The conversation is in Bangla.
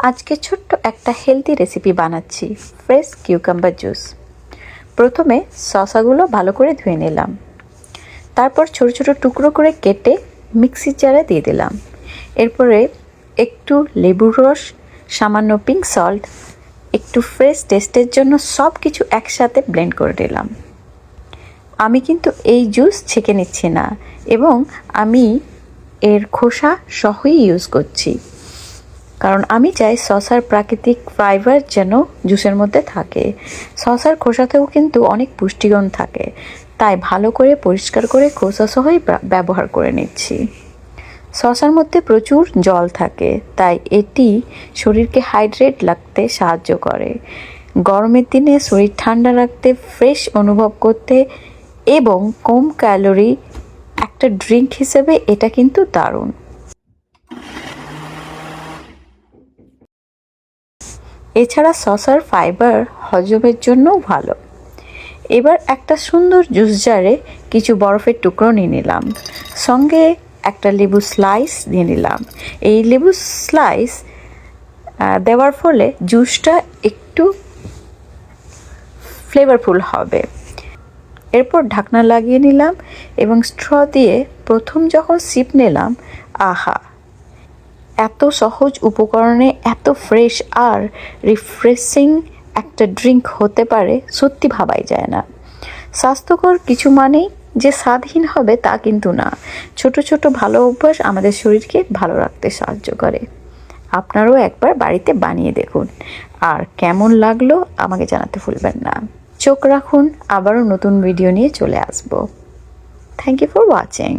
আজকে ছোট্ট একটা হেলদি রেসিপি বানাচ্ছি, ফ্রেশ কিউকাম্বার জুস। প্রথমে শসাগুলো ভালো করে ধুয়ে নিলাম, তারপর ছোট ছোট টুকরো করে কেটে মিক্সির জারে দিয়ে দিলাম। এরপরে একটু লেবুর রস, সামান্য পিঙ্ক সল্ট, একটু ফ্রেশ টেস্টের জন্য সব কিছু একসাথে ব্লেন্ড করে দিলাম। আমি কিন্তু এই জুস ছেঁকে নিচ্ছি না, এবং আমি এর খোসা সহই ইউজ করছি, কারণ আমি চাই শসার প্রাকৃতিক ফাইবার যেন জুসের মধ্যে থাকে। শসার খোসাতেও কিন্তু অনেক পুষ্টিগুণ থাকে, তাই ভালো করে পরিষ্কার করে খোসা সহই ব্যবহার করে নিচ্ছি। শসার মধ্যে প্রচুর জল থাকে, তাই এটি শরীরকে হাইড্রেট রাখতে সাহায্য করে। গরমের দিনে শরীর ঠান্ডা রাখতে, ফ্রেশ অনুভব করতে এবং কম ক্যালোরি একটা ড্রিঙ্ক হিসেবে এটা কিন্তু দারুণ। এছাড়া শসার ফাইবার হজমের জন্যও ভালো। এবার একটা সুন্দর জুস জারে কিছু বরফের টুকরো নিয়ে নিলাম, সঙ্গে একটা লেবু স্লাইস দিয়ে নিলাম। এই লেবু স্লাইস দেওয়ার ফলে জুসটা একটু ফ্লেভারফুল হবে। এরপর ঢাকনা লাগিয়ে নিলাম এবং স্ট্র দিয়ে প্রথম যখন সিপ নিলাম, আহা, এত সহজ উপকরণে এত ফ্রেশ আর রিফ্রেশিং একটা ড্রিঙ্ক হতে পারে সত্যি ভাবাই যায় না। স্বাস্থ্যকর কিছু মানেই যে স্বাদহীন হবে তা কিন্তু না। ছোট ছোট ভালো অভ্যাস আমাদের শরীরকে ভালো রাখতে সাহায্য করে। আপনারাও একবার বাড়িতে বানিয়ে দেখুন, আর কেমন লাগলো আমাকে জানাতে ভুলবেন না। চোখ রাখুন, আবারও নতুন ভিডিও নিয়ে চলে আসবো। Thank you for watching.